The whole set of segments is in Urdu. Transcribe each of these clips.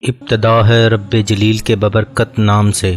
ابتدا ہے رب جلیل کے ببرکت نام سے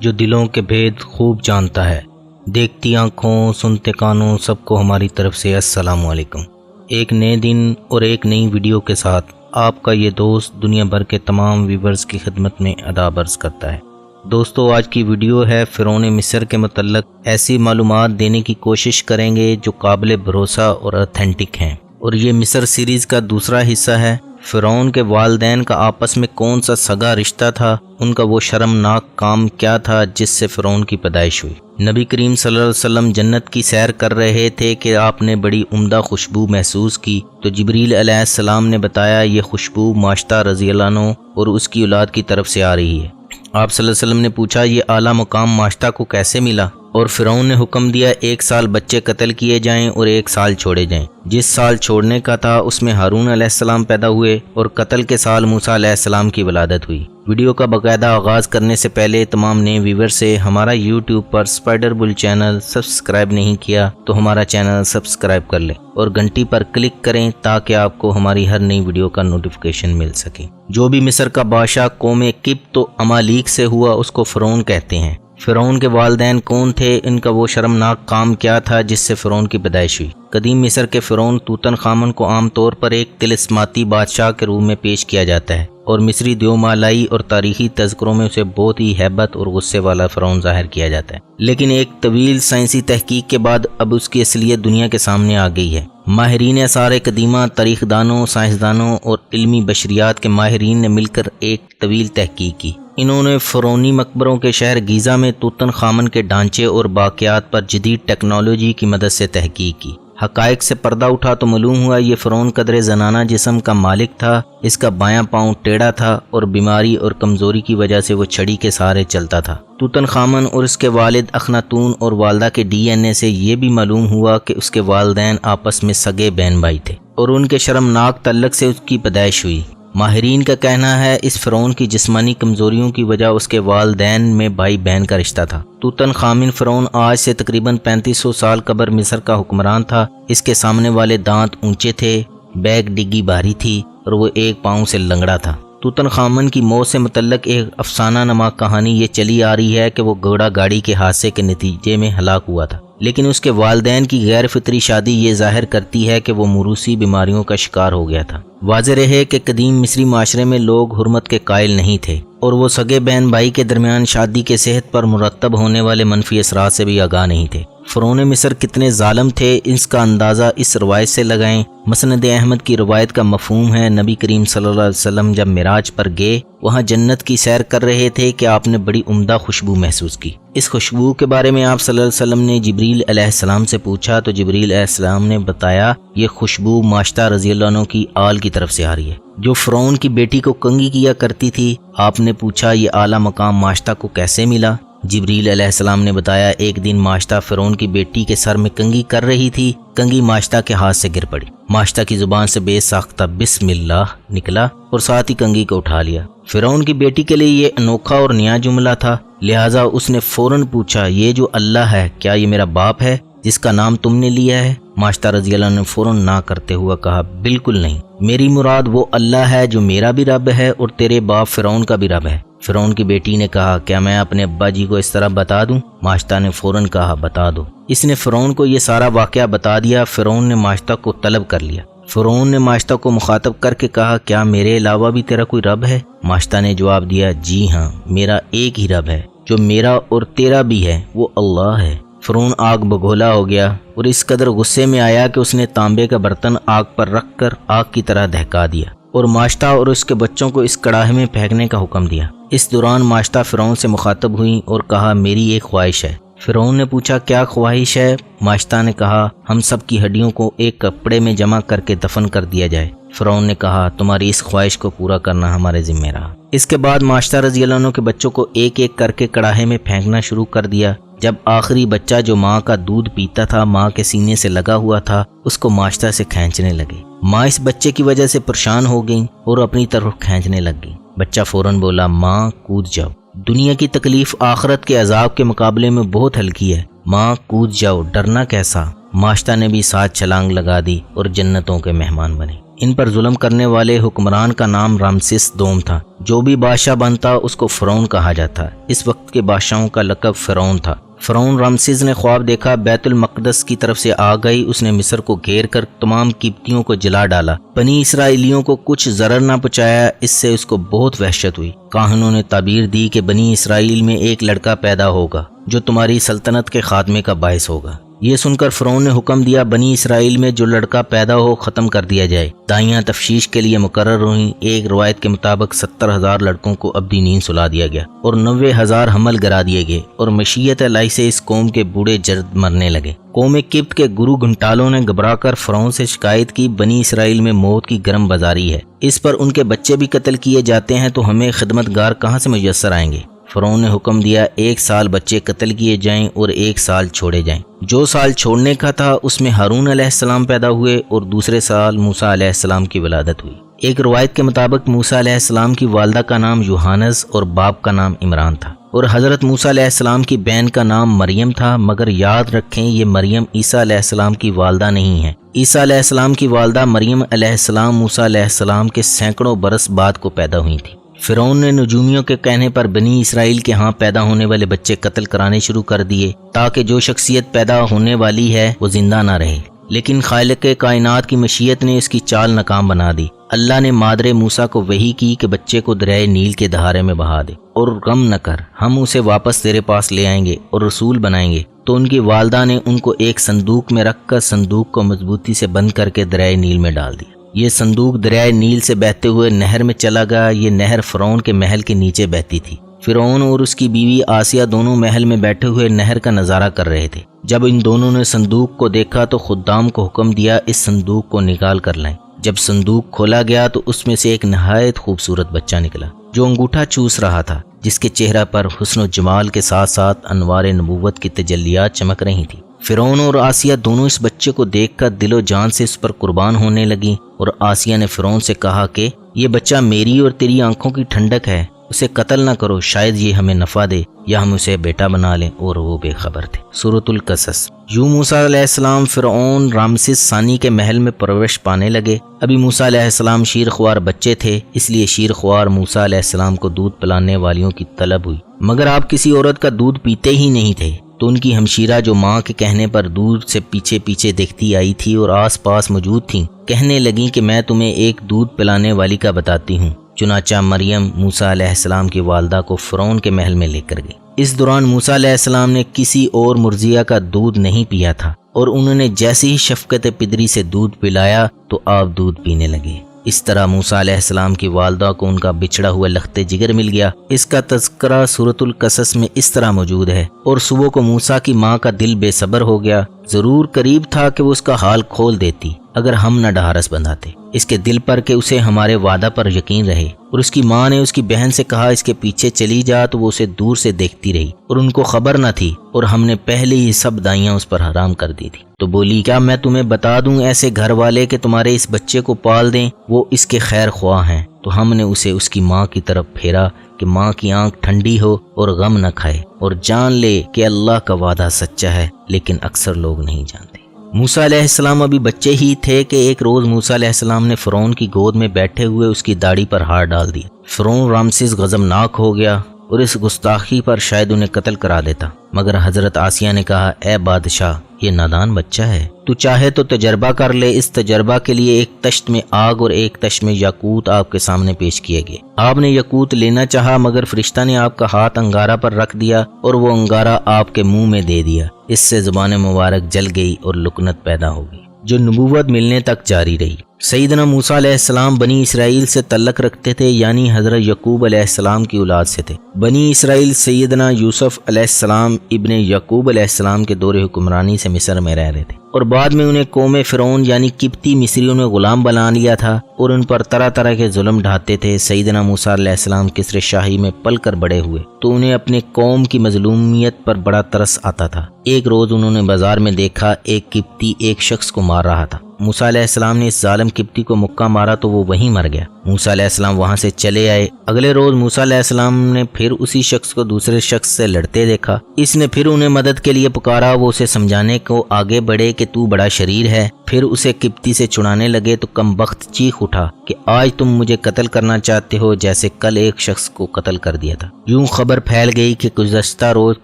جو دلوں کے بھید خوب جانتا ہے۔ دیکھتی آنکھوں سنتے کانوں سب کو ہماری طرف سے السلام علیکم۔ ایک نئے دن اور ایک نئی ویڈیو کے ساتھ آپ کا یہ دوست دنیا بھر کے تمام ویورز کی خدمت میں ادب عرض کرتا ہے۔ دوستو، آج کی ویڈیو ہے فرعون مصر کے متعلق ایسی معلومات دینے کی کوشش کریں گے جو قابل بھروسہ اور اتھینٹک ہیں، اور یہ مصر سیریز کا دوسرا حصہ ہے۔ فرعون کے والدین کا آپس میں کون سا سگا رشتہ تھا، ان کا وہ شرمناک کام کیا تھا جس سے فرعون کی پیدائش ہوئی۔ نبی کریم صلی اللہ علیہ وسلم جنت کی سیر کر رہے تھے کہ آپ نے بڑی عمدہ خوشبو محسوس کی تو جبریل علیہ السلام نے بتایا یہ خوشبو ماشطہ رضی اللہ عنہ اور اس کی اولاد کی طرف سے آ رہی ہے۔ آپ صلی اللہ علیہ وسلم نے پوچھا یہ اعلیٰ مقام ماشطہ کو کیسے ملا، اور فرعون نے حکم دیا 1 سال بچے قتل کیے جائیں اور 1 سال چھوڑے جائیں۔ جس سال چھوڑنے کا تھا اس میں ہارون علیہ السلام پیدا ہوئے اور قتل کے سال موسیٰ علیہ السلام کی ولادت ہوئی۔ ویڈیو کا باقاعدہ آغاز کرنے سے پہلے تمام نئے ویور سے ہمارا یوٹیوب پر اسپائڈر بل چینل سبسکرائب نہیں کیا تو ہمارا چینل سبسکرائب کر لیں اور گھنٹی پر کلک کریں تاکہ آپ کو ہماری ہر نئی ویڈیو کا نوٹیفیکیشن مل سکے۔ جو بھی مصر کا بادشاہ قوم قبط و امالیک سے ہوا اس کو فرعون کہتے ہیں۔ فرعون کے والدین کون تھے، ان کا وہ شرمناک کام کیا تھا جس سے فرعون کی پیدائش ہوئی۔ قدیم مصر کے فرعون توتن خامن کو عام طور پر ایک طلسماتی بادشاہ کے روپ میں پیش کیا جاتا ہے، اور مصری دیومالائی اور تاریخی تذکروں میں اسے بہت ہی ہیبت اور غصے والا فرعون ظاہر کیا جاتا ہے، لیکن ایک طویل سائنسی تحقیق کے بعد اب اس کی اصلیت دنیا کے سامنے آ گئی ہے۔ ماہرین آثار قدیمہ، تاریخ دانوں، سائنسدانوں اور علمی بشریات کے ماہرین نے مل کر ایک طویل تحقیق کی۔ انہوں نے فرعونی مقبروں کے شہر گیزا میں توتن خامن کے ڈھانچے اور باقیات پر جدید ٹیکنالوجی کی مدد سے تحقیق کی۔ حقائق سے پردہ اٹھا تو معلوم ہوا یہ فرعون قدر زنانہ جسم کا مالک تھا، اس کا بایاں پاؤں ٹیڑھا تھا اور بیماری اور کمزوری کی وجہ سے وہ چھڑی کے سہارے چلتا تھا۔ توتن خامن اور اس کے والد اخناتون اور والدہ کے ڈی این اے سے یہ بھی معلوم ہوا کہ اس کے والدین آپس میں سگے بہن بھائی تھے اور ان کے شرمناک تعلق سے اس کی پیدائش ہوئی۔ ماہرین کا کہنا ہے اس فرعون کی جسمانی کمزوریوں کی وجہ اس کے والدین میں بھائی بہن کا رشتہ تھا۔ توتن خامن فرعون آج سے تقریباً 3500 سال قبل مصر کا حکمران تھا۔ اس کے سامنے والے دانت اونچے تھے، بیک ڈگی بھاری تھی اور وہ ایک پاؤں سے لنگڑا تھا۔ توتن خامن کی موت سے متعلق ایک افسانہ نما کہانی یہ چلی آ رہی ہے کہ وہ گھوڑا گاڑی کے حادثے کے نتیجے میں ہلاک ہوا تھا، لیکن اس کے والدین کی غیر فطری شادی یہ ظاہر کرتی ہے کہ وہ موروثی بیماریوں کا شکار ہو گیا تھا۔ واضح رہے کہ قدیم مصری معاشرے میں لوگ حرمت کے قائل نہیں تھے اور وہ سگے بہن بھائی کے درمیان شادی کے صحت پر مرتب ہونے والے منفی اثرات سے بھی آگاہ نہیں تھے۔ فرعون مصر کتنے ظالم تھے اس کا اندازہ اس روایت سے لگائیں۔ مسند احمد کی روایت کا مفہوم ہے نبی کریم صلی اللہ علیہ وسلم جب معراج پر گئے وہاں جنت کی سیر کر رہے تھے کہ آپ نے بڑی عمدہ خوشبو محسوس کی۔ اس خوشبو کے بارے میں آپ صلی اللہ علیہ وسلم نے جبریل علیہ السلام سے پوچھا تو جبریل علیہ السلام نے بتایا یہ خوشبو ماشطہ رضی اللہ عنہ کی آل کی طرف سے آ رہی ہے جو فرعون کی بیٹی کو کنگھی کیا کرتی تھی۔ آپ نے پوچھا یہ اعلیٰ مقام ماشطہ کو کیسے ملا؟ جبریل علیہ السلام نے بتایا ایک دن ماشطہ فرعون کی بیٹی کے سر میں کنگھی کر رہی تھی، کنگھی ماشطہ کے ہاتھ سے گر پڑی، ماشطہ کی زبان سے بے ساختہ بسم اللہ نکلا اور ساتھ ہی کنگھی کو اٹھا لیا۔ فرعون کی بیٹی کے لیے یہ انوکھا اور نیا جملہ تھا، لہٰذا اس نے فوراً پوچھا یہ جو اللہ ہے کیا یہ میرا باپ ہے جس کا نام تم نے لیا ہے؟ ماشطہ رضی اللہ عنہ نے فوراً نہ کرتے ہوا کہا بالکل نہیں، میری مراد وہ اللہ ہے جو میرا بھی رب ہے اور تیرے باپ فرعون کا بھی رب ہے۔ فرعون کی بیٹی نے کہا کیا میں اپنے ابا جی کو اس طرح بتا دوں؟ ماشطہ نے فوراً کہا بتا دو۔ اس نے فرعون کو یہ سارا واقعہ بتا دیا۔ فرعون نے ماشطہ کو طلب کر لیا۔ فرعون نے ماشطہ کو مخاطب کر کے کہا کیا میرے علاوہ بھی تیرا کوئی رب ہے؟ ماشطہ نے جواب دیا جی ہاں، میرا ایک ہی رب ہے جو میرا اور تیرا بھی ہے، وہ اللہ ہے۔ فرعون آگ بگولا ہو گیا اور اس قدر غصے میں آیا کہ اس نے تانبے کا برتن آگ پر رکھ کر آگ کی طرح دہکا دیا اور ماشطہ اور اس کے بچوں کو اس کڑاہے میں پھینکنے کا حکم دیا۔ اس دوران ماشطہ فرعون سے مخاطب ہوئی اور کہا میری ایک خواہش ہے۔ فرعون نے پوچھا کیا خواہش ہے؟ ماشطہ نے کہا ہم سب کی ہڈیوں کو ایک کپڑے میں جمع کر کے دفن کر دیا جائے۔ فرعون نے کہا تمہاری اس خواہش کو پورا کرنا ہمارے ذمہ رہا۔ اس کے بعد ماشطہ رضی اللہ عنہ کے بچوں کو ایک ایک کر کے کڑاہے میں پھینکنا شروع کر دیا۔ جب آخری بچہ جو ماں کا دودھ پیتا تھا ماں کے سینے سے لگا ہوا تھا اس کو ماشطہ سے کھینچنے لگے۔ ماں اس بچے کی وجہ سے پریشان ہو گئیں اور اپنی طرف کھینچنے لگ گئی۔ بچہ فوراً بولا ماں کود جاؤ، دنیا کی تکلیف آخرت کے عذاب کے مقابلے میں بہت ہلکی ہے، ماں کود جاؤ، ڈرنا کیسا؟ ماشطہ نے بھی ساتھ چھلانگ لگا دی اور جنتوں کے مہمان بنے۔ ان پر ظلم کرنے والے حکمران کا نام رامسس دوم تھا۔ جو بھی بادشاہ بنتا اس کو فرعون کہا جاتا۔ اس وقت کے بادشاہوں کا لقب فرعون تھا۔ فرعون رامسس نے خواب دیکھا، بیت المقدس کی طرف سے آ گئی، اس نے مصر کو گھیر کر تمام قبطیوں کو جلا ڈالا، بنی اسرائیلیوں کو کچھ ضرر نہ پہنچایا۔ اس سے اس کو بہت وحشت ہوئی۔ کاہنوں نے تعبیر دی کہ بنی اسرائیل میں ایک لڑکا پیدا ہوگا جو تمہاری سلطنت کے خاتمے کا باعث ہوگا۔ یہ سن کر فرعون نے حکم دیا بنی اسرائیل میں جو لڑکا پیدا ہو ختم کر دیا جائے۔ دائیاں تفتیش کے لیے مقرر ہوئیں۔ ایک روایت کے مطابق 70,000 لڑکوں کو ابدی نیند سلا دیا گیا اور 90,000 حمل گرا دیے گئے، اور مشیت الہی سے اس قوم کے بوڑھے جرد مرنے لگے۔ قوم قبط کے گرو گھنٹالوں نے گھبرا کر فرعون سے شکایت کی، بنی اسرائیل میں موت کی گرم بازاری ہے، اس پر ان کے بچے بھی قتل کیے جاتے ہیں، تو ہمیں خدمتگار کہاں سے میسر آئیں گے؟ فرعون نے حکم دیا 1 سال بچے قتل کیے جائیں اور 1 سال چھوڑے جائیں۔ جو سال چھوڑنے کا تھا اس میں ہارون علیہ السلام پیدا ہوئے اور دوسرے سال موسیٰ علیہ السلام کی ولادت ہوئی۔ ایک روایت کے مطابق موسیٰ علیہ السلام کی والدہ کا نام یوحانس اور باپ کا نام عمران تھا، اور حضرت موسیٰ علیہ السلام کی بہن کا نام مریم تھا، مگر یاد رکھیں یہ مریم عیسیٰ علیہ السلام کی والدہ نہیں ہے۔ عیسیٰ علیہ السلام کی والدہ مریم علیہ السلام موسیٰ علیہ السلام کے سینکڑوں برس بعد کو پیدا ہوئی تھی۔ فرعون نے نجومیوں کے کہنے پر بنی اسرائیل کے ہاں پیدا ہونے والے بچے قتل کرانے شروع کر دیے تاکہ جو شخصیت پیدا ہونے والی ہے وہ زندہ نہ رہے، لیکن خالق کائنات کی مشیت نے اس کی چال ناکام بنا دی۔ اللہ نے مادر موسیٰ کو وحی کی کہ بچے کو دریائے نیل کے دہارے میں بہا دے، اور غم نہ کر، ہم اسے واپس تیرے پاس لے آئیں گے اور رسول بنائیں گے۔ تو ان کی والدہ نے ان کو ایک صندوق میں رکھ کر صندوق کو مضبوطی سے بند کر کے دریائے نیل میں ڈال دیا۔ یہ صندوق دریائے نیل سے بہتے ہوئے نہر میں چلا گیا۔ یہ نہر فرعون کے محل کے نیچے بہتی تھی۔ فرعون اور اس کی بیوی آسیہ دونوں محل میں بیٹھے ہوئے نہر کا نظارہ کر رہے تھے۔ جب ان دونوں نے صندوق کو دیکھا تو خدام کو حکم دیا اس صندوق کو نکال کر لائیں۔ جب صندوق کھولا گیا تو اس میں سے ایک نہایت خوبصورت بچہ نکلا جو انگوٹھا چوس رہا تھا، جس کے چہرہ پر حسن و جمال کے ساتھ ساتھ انوار نبوت کی تجلیات چمک رہی تھیں۔ فرعون اور آسیہ دونوں اس بچے کو دیکھ کر دل و جان سے اس پر قربان ہونے لگیں، اور آسیہ نے فرعون سے کہا کہ یہ بچہ میری اور تیری آنکھوں کی ٹھنڈک ہے، اسے قتل نہ کرو، شاید یہ ہمیں نفع دے یا ہم اسے بیٹا بنا لیں۔ اور وہ بے خبر تھے۔ سورۃ القصص۔ یوں موسیٰ علیہ السلام فرعون رامسس ثانی کے محل میں پرورش پانے لگے۔ ابھی موسیٰ علیہ السلام شیر خوار بچے تھے، اس لیے شیر خوار موسیٰ علیہ السلام کو دودھ پلانے والیوں کی طلب ہوئی، مگر آپ کسی عورت کا دودھ پیتے ہی نہیں تھے۔ تو ان کی ہمشیرہ جو ماں کے کہنے پر دور سے پیچھے پیچھے دیکھتی آئی تھی اور آس پاس موجود تھیں، کہنے لگیں کہ میں تمہیں ایک دودھ پلانے والی کا بتاتی ہوں۔ چنانچہ مریم موسیٰ علیہ السلام کی والدہ کو فرعون کے محل میں لے کر گئی۔ اس دوران موسیٰ علیہ السلام نے کسی اور مرضیہ کا دودھ نہیں پیا تھا، اور انہوں نے جیسے ہی شفقت پدری سے دودھ پلایا تو آپ دودھ پینے لگے۔ اس طرح موسیٰ علیہ السلام کی والدہ کو ان کا بچھڑا ہوا لخت جگر مل گیا۔ اس کا تذکرہ سورۃ القصص میں اس طرح موجود ہے، اور صبح کو موسیٰ کی ماں کا دل بے صبر ہو گیا، ضرور قریب تھا کہ وہ اس کا حال کھول دیتی اگر ہم نہ ڈھارس بندھاتے اس کے دل پر کہ اسے ہمارے وعدہ پر یقین رہے۔ اور اس کی ماں نے اس کی بہن سے کہا اس کے پیچھے چلی جا، تو وہ اسے دور سے دیکھتی رہی اور ان کو خبر نہ تھی، اور ہم نے پہلے ہی سب دائیاں اس پر حرام کر دی تھی۔ تو بولی کیا میں تمہیں بتا دوں ایسے گھر والے کہ تمہارے اس بچے کو پال دیں، وہ اس کے خیر خواہ ہیں۔ تو ہم نے اسے اس کی ماں کی طرف پھیرا کہ ماں کی آنکھ ٹھنڈی ہو اور غم نہ کھائے، اور جان لے کہ اللہ کا وعدہ سچا ہے، لیکن اکثر لوگ نہیں جانتے۔ موسیٰ علیہ السلام ابھی بچے ہی تھے کہ ایک روز موسیٰ علیہ السلام نے فرعون کی گود میں بیٹھے ہوئے اس کی داڑھی پر ہاتھ ڈال دیا۔ فرعون رامسس غضبناک ہو گیا اور اس گستاخی پر شاید انہیں قتل کرا دیتا، مگر حضرت آسیہ نے کہا اے بادشاہ، یہ نادان بچہ ہے، تو چاہے تو تجربہ کر لے۔ اس تجربہ کے لیے ایک تشت میں آگ اور ایک تشت میں یاقوت آپ کے سامنے پیش کیے گئے۔ آپ نے یاقوت لینا چاہا، مگر فرشتہ نے آپ کا ہاتھ انگارہ پر رکھ دیا اور وہ انگارہ آپ کے منہ میں دے دیا۔ اس سے زبان مبارک جل گئی اور لکنت پیدا ہو گئی، جو نبوت ملنے تک جاری رہی۔ سیدنا موسیٰ علیہ السلام بنی اسرائیل سے تعلق رکھتے تھے، یعنی حضرت یعقوب علیہ السلام کی اولاد سے تھے۔ بنی اسرائیل سیدنا یوسف علیہ السلام ابن یعقوب علیہ السلام کے دور حکمرانی سے مصر میں رہ رہے تھے، اور بعد میں انہیں قوم فرعون یعنی قبطی مصریوں نے غلام بنا لیا تھا اور ان پر طرح طرح کے ظلم ڈھاتے تھے۔ سیدنا موسیٰ علیہ السلام کسر شاہی میں پل کر بڑے ہوئے تو انہیں اپنے قوم کی مظلومیت پر بڑا ترس آتا تھا۔ ایک روز انہوں نے بازار میں دیکھا ایک قبطی ایک شخص کو مار رہا تھا۔ موسیٰ علیہ السلام نے اس ظالم قبطی کو مکہ مارا تو وہ وہیں مر گیا۔ موسیٰ علیہ السلام وہاں سے چلے آئے۔ اگلے روز موسیٰ علیہ السلام نے پھر اسی شخص کو دوسرے شخص سے لڑتے دیکھا۔ اس نے پھر انہیں مدد کے لیے پکارا۔ وہ اسے سمجھانے کو آگے بڑھے کہ تو بڑا شریر ہے، پھر اسے قبطی سے چھڑانے لگے تو کم بخت چیخ اٹھا کہ آج تم مجھے قتل کرنا چاہتے ہو جیسے کل ایک شخص کو قتل کر دیا تھا۔ یوں خبر پھیل گئی کہ گزشتہ روز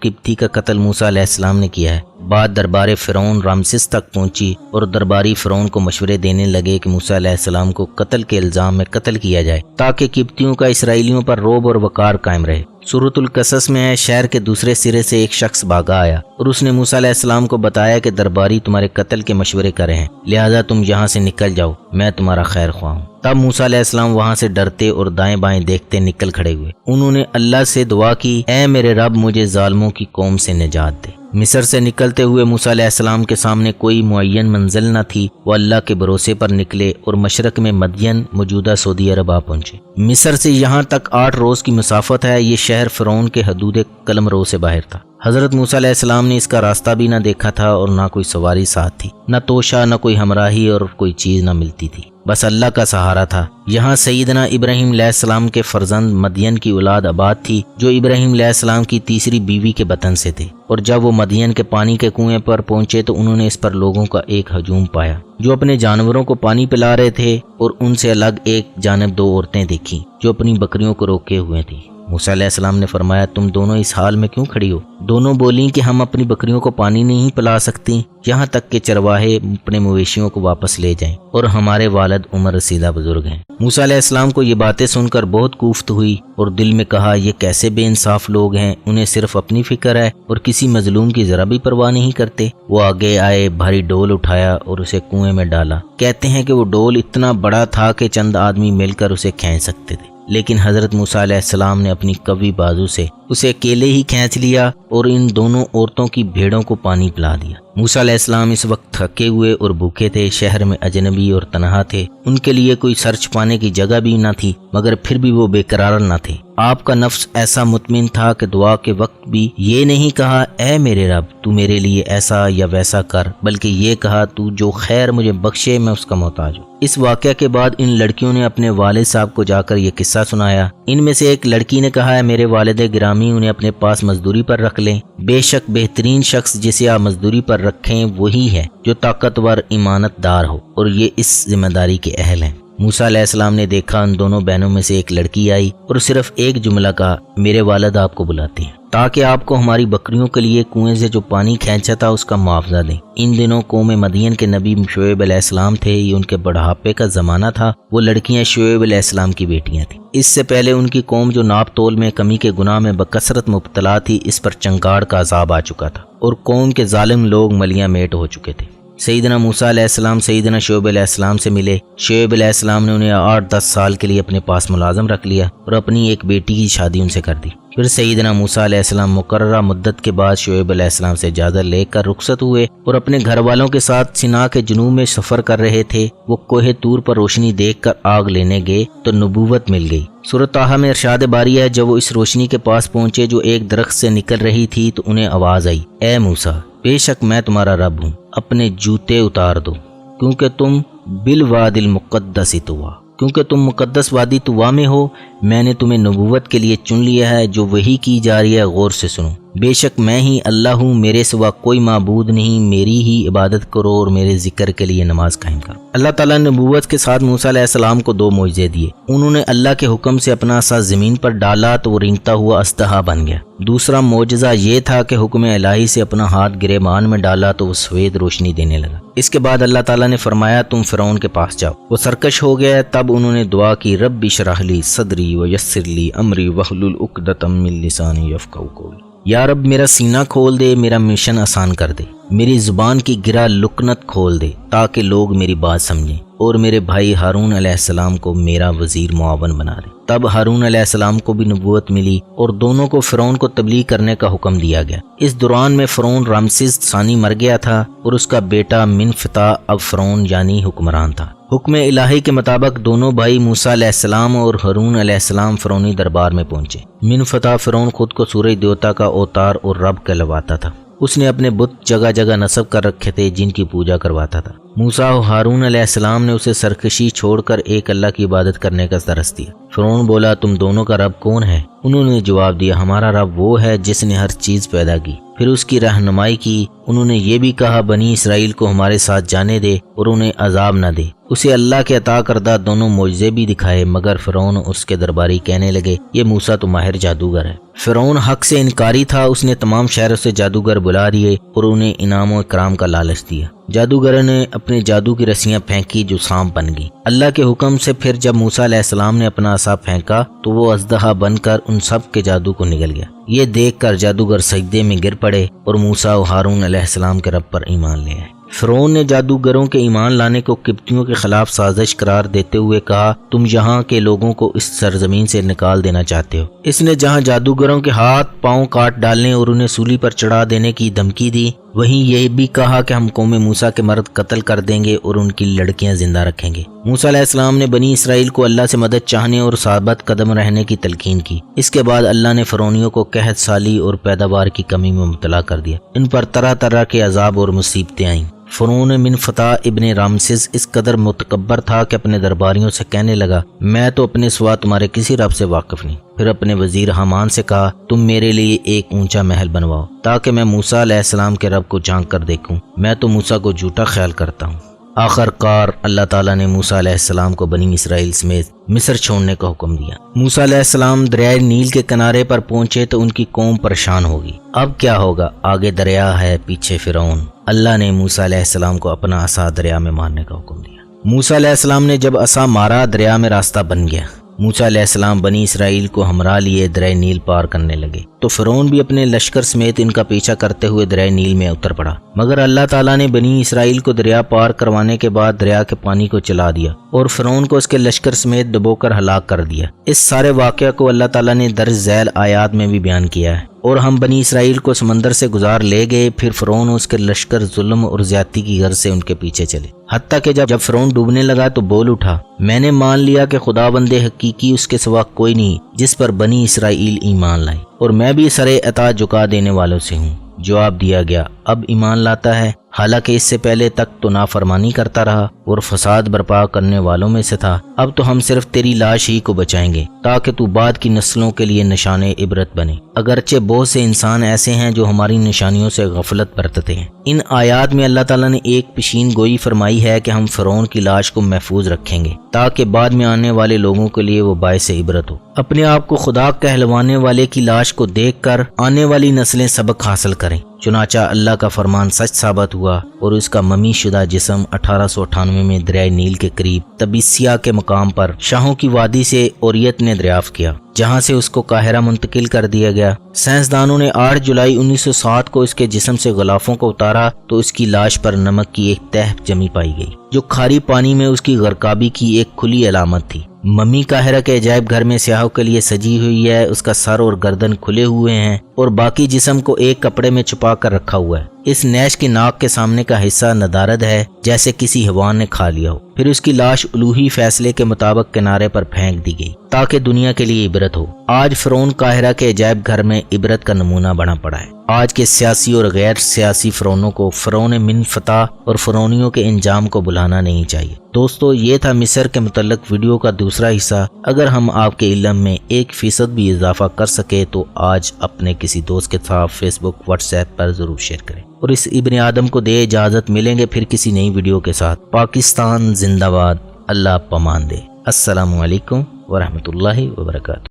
قبطی کا قتل موسیٰ علیہ السلام نے کیا ہے۔ بات دربار فرعون رامسس تک پہنچی اور درباری فرعون کو مشورے دینے لگے کہ موسیٰ علیہ السلام کو قتل کے الزام میں قتل کیا جائے تاکہ قبطیوں کا اسرائیلیوں پر رعب اور وقار قائم رہے۔ سورۃ القصص میں ہے، شہر کے دوسرے سرے سے ایک شخص بھاگا آیا اور اس نے موسیٰ علیہ السلام کو بتایا کہ درباری تمہارے قتل کے مشورے کر رہے ہیں، لہذا تم یہاں سے نکل جاؤ، میں تمہارا خیر خواہ ہوں۔ تب موسیٰ علیہ السلام وہاں سے ڈرتے اور دائیں بائیں دیکھتے نکل کھڑے ہوئے۔ انہوں نے اللہ سے دعا کی، اے میرے رب مجھے ظالموں کی قوم سے نجات دے۔ مصر سے نکلتے ہوئے موسیٰ علیہ السلام کے سامنے کوئی معین منزل نہ تھی۔ وہ اللہ کے بھروسے پر نکلے اور مشرق میں مدین موجودہ سعودی عرب آ پہنچے۔ مصر سے یہاں تک 8 روز کی مسافت ہے۔ یہ شہر فرعون کے حدود قلم رو سے باہر تھا۔ حضرت موسیٰ علیہ السلام نے اس کا راستہ بھی نہ دیکھا تھا اور نہ کوئی سواری ساتھ تھی، نہ توشہ، نہ کوئی ہمراہی اور کوئی چیز نہ ملتی تھی، بس اللہ کا سہارا تھا۔ یہاں سیدنا ابراہیم علیہ السلام کے فرزند مدین کی اولاد آباد تھی، جو ابراہیم علیہ السلام کی تیسری بیوی کے بطن سے تھے، اور جب وہ مدین کے پانی کے کنویں پر پہنچے تو انہوں نے اس پر لوگوں کا ایک ہجوم پایا جو اپنے جانوروں کو پانی پلا رہے تھے، اور ان سے الگ ایک جانب 2 عورتیں دیکھیں جو اپنی بکریوں کو روکے ہوئے تھیں۔ موسیٰ علیہ السلام نے فرمایا، تم دونوں اس حال میں کیوں کھڑی ہو؟ دونوں بولیں کہ ہم اپنی بکریوں کو پانی نہیں پلا سکتی یہاں تک کہ چرواہے اپنے مویشیوں کو واپس لے جائیں، اور ہمارے والد عمر رسیدہ بزرگ ہیں۔ موسیٰ علیہ السلام کو یہ باتیں سن کر بہت کوفت ہوئی اور دل میں کہا، یہ کیسے بے انصاف لوگ ہیں، انہیں صرف اپنی فکر ہے اور کسی مظلوم کی ذرا بھی پرواہ نہیں کرتے۔ وہ آگے آئے، بھاری ڈول اٹھایا اور اسے کنویں میں ڈالا۔ کہتے ہیں کہ وہ ڈول اتنا بڑا تھا کہ چند آدمی مل کر اسے کھینچ سکتے تھے، لیکن حضرت موسیٰ علیہ السلام نے اپنی قوی بازو سے اسے اکیلے ہی کھینچ لیا اور ان دونوں عورتوں کی بھیڑوں کو پانی پلا دیا۔ موسیٰ علیہ السلام اس وقت تھکے ہوئے اور بھوکے تھے، شہر میں اجنبی اور تنہا تھے، ان کے لیے کوئی سر چھپانے کی جگہ بھی نہ تھی، مگر پھر بھی وہ بے قرار نہ تھے۔ آپ کا نفس ایسا مطمئن تھا کہ دعا کے وقت بھی یہ نہیں کہا، اے میرے رب تو میرے لیے ایسا یا ویسا کر، بلکہ یہ کہا، تو جو خیر مجھے بخشے میں اس کا محتاج ہوں۔ اس واقعہ کے بعد ان لڑکیوں نے اپنے والد صاحب کو جا کر یہ قصہ سنایا۔ ان میں سے ایک لڑکی نے کہا، ہے میرے والد گرامی انہیں اپنے پاس مزدوری پر رکھ لیں، بے شک بہترین شخص جسے آپ مزدوری پر رکھیں وہی ہے جو طاقتور ایمانت دار ہو، اور یہ اس ذمہ داری کے اہل ہیں۔ موسیٰ علیہ السلام نے دیکھا ان دونوں بہنوں میں سے ایک لڑکی آئی اور صرف ایک جملہ کہا، میرے والد آپ کو بلاتے ہیں تاکہ آپ کو ہماری بکریوں کے لیے کنویں سے جو پانی کھینچا تھا اس کا معاوضہ دیں۔ ان دنوں قوم مدین کے نبی شعیب علیہ السلام تھے، یہ ان کے بڑھاپے کا زمانہ تھا۔ وہ لڑکیاں شعیب علیہ السلام کی بیٹیاں تھیں۔ اس سے پہلے ان کی قوم جو ناپ تول میں کمی کے گناہ میں بکثرت مبتلا تھی، اس پر چنگاڑ کا عذاب آ چکا تھا اور قوم کے ظالم لوگ ملیاں میٹ ہو چکے تھے۔ سیدنا موسیٰ علیہ السلام سیدنا شعیب علیہ السلام سے ملے۔ شعیب علیہ السلام نے انہیں 8-10 سال کے لیے اپنے پاس ملازم رکھ لیا اور اپنی ایک بیٹی کی شادی ان سے کر دی۔ پھر سیدنا موسیٰ علیہ السلام مقررہ مدت کے بعد شعیب علیہ السلام سے اجازت لے کر رخصت ہوئے اور اپنے گھر والوں کے ساتھ سینا کے جنوب میں سفر کر رہے تھے۔ وہ کوہ طور پر روشنی دیکھ کر آگ لینے گئے تو نبوت مل گئی۔ سورۃ طٰہٰ میں ارشاد باری ہے، جب وہ اس روشنی کے پاس پہنچے جو ایک درخت سے نکل رہی تھی تو انہیں آواز آئی، اے موسیٰ بے شک میں تمہارا رب ہوں، اپنے جوتے اتار دو کیونکہ تم بالوادی المقدس طویٰ، کیونکہ تم مقدس وادی طویٰ میں ہو، میں نے تمہیں نبوت کے لیے چن لیا ہے۔ جو وحی کی جا رہی ہے غور سے سنو، بے شک میں ہی اللہ ہوں، میرے سوا کوئی معبود نہیں، میری ہی عبادت کرو اور میرے ذکر کے لیے نماز قائم کرو۔ اللہ تعالیٰ نے نبوت کے ساتھ موسیٰ علیہ السلام کو 2 معجزے دیے۔ انہوں نے اللہ کے حکم سے اپنا عصا زمین پر ڈالا تو وہ رینگتا ہوا اژدہا بن گیا۔ دوسرا معجزہ یہ تھا کہ حکم الہی سے اپنا ہاتھ گریبان میں ڈالا تو وہ سفید روشنی دینے لگا۔ اس کے بعد اللہ تعالیٰ نے فرمایا، تم فرعون کے پاس جاؤ۔ وہ سرکش ہو گیا۔ تب انہوں نے دعا کی، رب اشرح لی صدری ویسر لی امری واحلل عقدۃ من لسانی یفقہوا قولی۔ یا رب میرا سینہ کھول دے، میرا مشن آسان کر دے، میری زبان کی گرہ لکنت کھول دے تاکہ لوگ میری بات سمجھیں، اور میرے بھائی ہارون علیہ السلام کو میرا وزیر معاون بنا دے۔ تب ہارون علیہ السلام کو بھی نبوت ملی اور دونوں کو فرعون کو تبلیغ کرنے کا حکم دیا گیا۔ اس دوران میں فرعون رامسس ثانی مر گیا تھا اور اس کا بیٹا منفتح اب فرعون یعنی حکمران تھا۔ حکم الہی کے مطابق دونوں بھائی موسیٰ علیہ السلام اور ہارون علیہ السلام فرعونی دربار میں پہنچے۔ منفتح فرعون خود کو سورج دیوتا کا اوتار اور رب کہلواتا تھا۔ اس نے اپنے بت جگہ جگہ نصب کر رکھے تھے جن کی پوجا کرواتا تھا۔ موسیٰ و ہارون علیہ السلام نے اسے سرکشی چھوڑ کر ایک اللہ کی عبادت کرنے کا درس دیا۔ فرعون بولا تم دونوں کا رب کون ہے؟ انہوں نے جواب دیا ہمارا رب وہ ہے جس نے ہر چیز پیدا کی۔ پھر اس کی رہنمائی کی۔ انہوں نے یہ بھی کہا بنی اسرائیل کو ہمارے ساتھ جانے دے اور انہیں عذاب نہ دے۔ اسے اللہ کے عطا کردہ دونوں معجزے بھی دکھائے، مگر فرعون اس کے درباری کہنے لگے یہ موسیٰ تو ماہر جادوگر ہے۔ فرعون حق سے انکاری تھا، اس نے تمام شہروں سے جادوگر بلا لیے اور انہیں انعام و اکرام کا لالچ دیا۔ جادوگروں نے اپنے جادو کی رسیاں پھینکی جو سانپ بن گئی۔ اللہ کے حکم سے پھر جب موسیٰ علیہ السلام نے اپنا عصا پھینکا تو وہ اژدہا بن کر ان سب کے جادو کو نگل گیا۔ یہ دیکھ کر جادوگر سجدے میں گر پڑے اور موسیٰ و ہارون علیہ السلام کے رب پر ایمان لے آئے۔ فرعون نے جادوگروں کے ایمان لانے کو قبطیوں کے خلاف سازش قرار دیتے ہوئے کہا تم یہاں کے لوگوں کو اس سرزمین سے نکال دینا چاہتے ہو۔ اس نے جہاں جادوگروں کے ہاتھ پاؤں کاٹ ڈالنے اور انہیں سولی پر چڑھا دینے کی دھمکی دی، وہیں یہ بھی کہا کہ ہم قوم موسیٰ کے مرد قتل کر دیں گے اور ان کی لڑکیاں زندہ رکھیں گے۔ موسیٰ علیہ السلام نے بنی اسرائیل کو اللہ سے مدد چاہنے اور ثابت قدم رہنے کی تلقین کی۔ اس کے بعد اللہ نے فرعونیوں کو قحط سالی اور پیداوار کی کمی میں مبتلا کر دیا۔ ان پر طرح طرح کے عذاب اور مصیبتیں آئیں۔ فرعون بن فتح ابن رامسس اس قدر متکبر تھا کہ اپنے درباریوں سے کہنے لگا میں تو اپنے سوا تمہارے کسی رب سے واقف نہیں۔ پھر اپنے وزیر حامان سے کہا تم میرے لیے ایک اونچا محل بنواؤ تاکہ میں موسیٰ علیہ السلام کے رب کو جھانک کر دیکھوں، میں تو موسیٰ کو جھوٹا خیال کرتا ہوں۔ آخر کار اللہ تعالیٰ نے موسیٰ علیہ السلام کو بنی اسرائیل سمیت مصر چھوڑنے کا حکم دیا۔ موسیٰ علیہ السلام دریائے نیل کے کنارے پر پہنچے تو ان کی قوم پریشان ہوگی۔ اب کیا ہوگا؟ آگے دریا ہے، پیچھے فرعون۔ اللہ نے موسیٰ علیہ السلام کو اپنا عصا دریا میں مارنے کا حکم دیا۔ موسیٰ علیہ السلام نے جب عصا مارا دریا میں راستہ بن گیا۔ موسیٰ علیہ السلام بنی اسرائیل کو ہمراہ لیے دریائے نیل پار کرنے لگے تو فرعون بھی اپنے لشکر سمیت ان کا پیچھا کرتے ہوئے دریائے نیل میں اتر پڑا، مگر اللہ تعالیٰ نے بنی اسرائیل کو دریا پار کروانے کے بعد دریا کے پانی کو چلا دیا اور فرعون کو اس کے لشکر سمیت ڈبو کر ہلاک کر دیا۔ اس سارے واقعہ کو اللہ تعالیٰ نے درج ذیل آیات میں بھی بیان کیا ہے۔ اور ہم بنی اسرائیل کو سمندر سے گزار لے گئے، پھر فرعون اس کے لشکر ظلم اور زیادتی کی غرض سے ان کے پیچھے چلے، حتیٰ کہ جب فرعون ڈوبنے لگا تو بول اٹھا میں نے مان لیا کہ خداوند حقیقی اس کے سوا کوئی نہیں جس پر بنی اسرائیل ایمان لائے، اور میں بھی سر اطاعت جھکا دینے والوں سے ہوں۔ جواب دیا گیا اب ایمان لاتا ہے، حالانکہ اس سے پہلے تک تو نافرمانی کرتا رہا اور فساد برپا کرنے والوں میں سے تھا۔ اب تو ہم صرف تیری لاش ہی کو بچائیں گے تاکہ تو بعد کی نسلوں کے لیے نشان عبرت بنے، اگرچہ بہت سے انسان ایسے ہیں جو ہماری نشانیوں سے غفلت برتتے ہیں۔ ان آیات میں اللہ تعالیٰ نے ایک پیشین گوئی فرمائی ہے کہ ہم فرعون کی لاش کو محفوظ رکھیں گے تاکہ بعد میں آنے والے لوگوں کے لیے وہ باعث عبرت ہو۔ اپنے آپ کو خدا کہلوانے والے کی لاش کو دیکھ کر آنے والی نسلیں سبق حاصل کریں۔ چنانچہ اللہ کا فرمان سچ ثابت ہوا اور اس کا ممی شدہ جسم 1898 میں دریائے نیل کے قریب تبیسیہ کے مقام پر شاہوں کی وادی سے اوریت نے دریافت کیا، جہاں سے اس کو قاہرہ منتقل کر دیا گیا۔ سائنسدانوں نے 8 جولائی 1907 کو اس کے جسم سے غلافوں کو اتارا تو اس کی لاش پر نمک کی ایک تہ جمی پائی گئی، جو کھاری پانی میں اس کی غرقابی کی ایک کھلی علامت تھی۔ ممی قاہرہ کے عجائب گھر میں سیاحوں کے لیے سجی ہوئی ہے، اس کا سر اور گردن کھلے ہوئے ہیں اور باقی جسم کو ایک کپڑے میں چھپا کر رکھا ہوا ہے۔ اس نیش کی ناک کے سامنے کا حصہ ندارد ہے جیسے کسی حیوان نے کھا لیا ہو۔ پھر اس کی لاش الوہی فیصلے کے مطابق کنارے پر پھینک دی گئی تاکہ دنیا کے لیے عبرت ہو۔ آج فرعون قاہرہ کے عجائب گھر میں عبرت کا نمونہ بنا پڑا ہے۔ آج کے سیاسی اور غیر سیاسی فرعونوں کو فرعون من فتح اور فرعونیوں کے انجام کو بلانا نہیں چاہیے۔ دوستو، یہ تھا مصر کے متعلق ویڈیو کا دوسرا حصہ۔ اگر ہم آپ کے علم میں 1% بھی اضافہ کر سکے تو آج اپنے کسی دوست کے ساتھ فیس بک واٹس ایپ پر ضرور شیئر کریں، اور اس ابن آدم کو دے اجازت۔ ملیں گے پھر کسی نئی ویڈیو کے ساتھ۔ پاکستان زندہ باد، اللہ پامان دے۔ السلام علیکم ورحمۃ اللہ وبرکاتہ۔